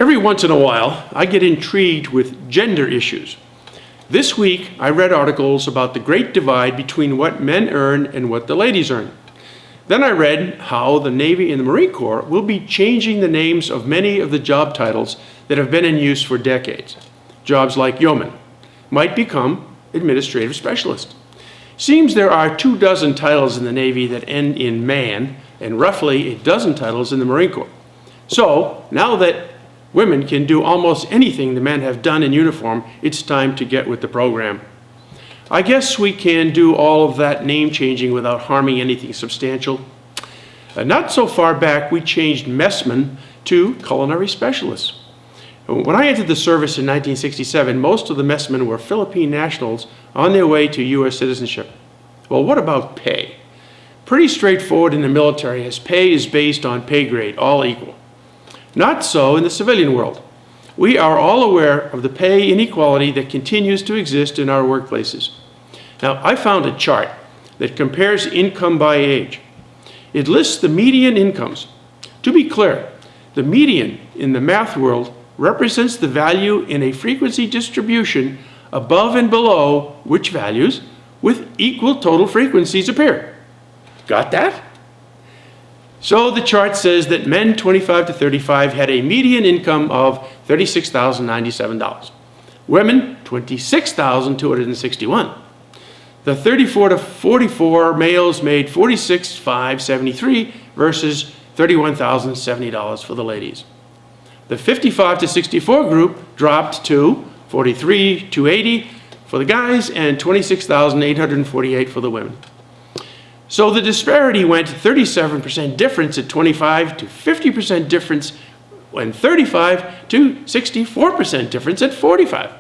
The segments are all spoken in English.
Every once in a while, I get intrigued with gender issues. This week, I read articles about the great divide between what men earn and what the ladies earn. Then I read how the Navy and the Marine Corps will be changing the names of many of the job titles that have been in use for decades. Jobs like yeoman might become administrative specialist. Seems there are 24 titles in the Navy that end in man, and roughly 12 titles in the Marine Corps. So, now that women can do almost anything the men have done in uniform, it's time to get with the program. I guess we can do all of that name changing without harming anything substantial. Not so far back, we changed messmen to culinary specialists. When I entered the service in 1967, most of the messmen were Philippine nationals on their way to U.S. citizenship. Well, what about pay? Pretty straightforward in the military, as pay is based on pay grade, all equal. Not so in the civilian world. We are all aware of the pay inequality that continues to exist in our workplaces. Now, I found a chart that compares income by age. It lists the median incomes. To be clear, the median in the math world represents the value in a frequency distribution above and below which values with equal total frequencies appear. Got that? So the chart says that men 25 to 35 had a median income of $36,097. Women, $26,261. The 34 to 44 males made $46,573 versus $31,070 for the ladies. The 55 to 64 group dropped to $43,280 for the guys and $26,848 for the women. So the disparity went 37% difference at 25 to 50% difference when 35 to 64% difference at 45.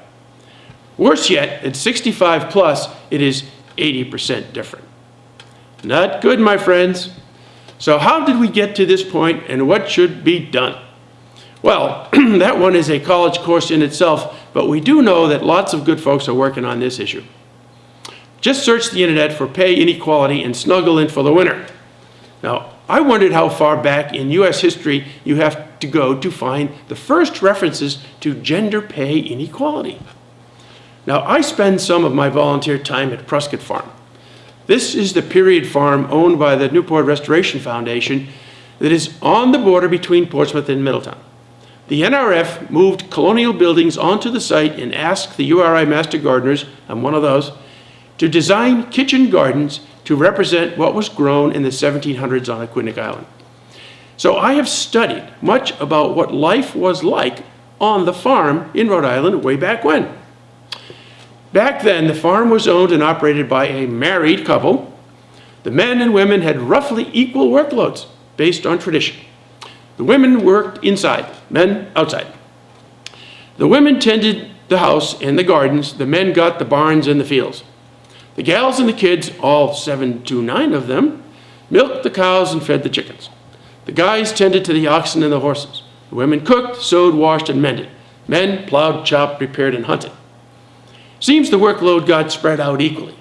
Worse yet, at 65 plus, it is 80% different. Not good, my friends. So how did we get to this point and what should be done? Well, that one is a college course in itself, but we do know that lots of good folks are working on this issue. Just search the internet for pay inequality and snuggle in for the winner. Now, I wondered how far back in U.S. history you have to go to find the first references to gender pay inequality. Now, I spend some of my volunteer time at Prescott Farm. This is the period farm owned by the Newport Restoration Foundation that is on the border between Portsmouth and Middletown. The NRF moved colonial buildings onto the site and asked the URI Master Gardeners, I'm one of those, to design kitchen gardens to represent what was grown in the 1700s on Aquidneck Island. So I have studied much about what life was like on the farm in Rhode Island way back when. Back then, the farm was owned and operated by a married couple. The men and women had roughly equal workloads based on tradition. The women worked inside, men outside. The women tended the house and the gardens, the men got the barns and the fields. The gals and the kids, all 7 to 9 of them, milked the cows and fed the chickens. The guys tended to the oxen and the horses. The women cooked, sewed, washed, and mended. Men plowed, chopped, repaired, and hunted. Seems the workload got spread out equally.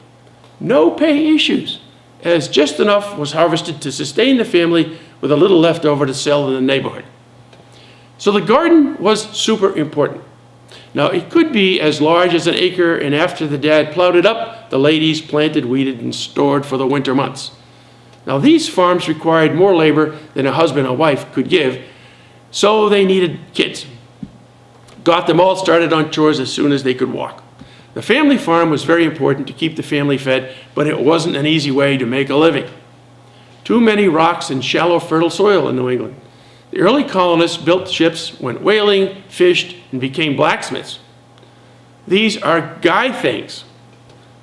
No pay issues, as just enough was harvested to sustain the family with a little left over to sell in the neighborhood. So the garden was super important. Now, it could be as large as an acre, and after the dad plowed it up, the ladies planted, weeded, and stored for the winter months. Now, these farms required more labor than a husband or wife could give, so they needed kids. Got them all started on chores as soon as they could walk. The family farm was very important to keep the family fed, but it wasn't an easy way to make a living. Too many rocks and shallow, fertile soil in New England. The early colonists built ships, went whaling, fished, and became blacksmiths. These are guy things.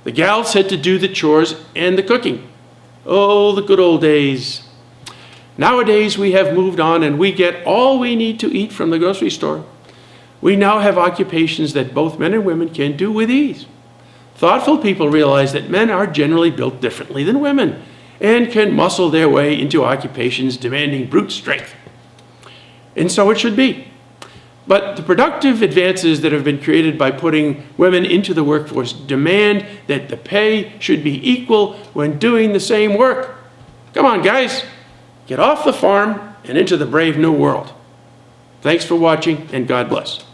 The gals had to do the chores and the cooking. Oh, the good old days. Nowadays, we have moved on and we get all we need to eat from the grocery store. We now have occupations that both men and women can do with ease. Thoughtful people realize that men are generally built differently than women and can muscle their way into occupations demanding brute strength. And so it should be. But the productive advances that have been created by putting women into the workforce demand that the pay should be equal when doing the same work. Come on, guys, get off the farm and into the brave new world. Thanks for watching, and God bless.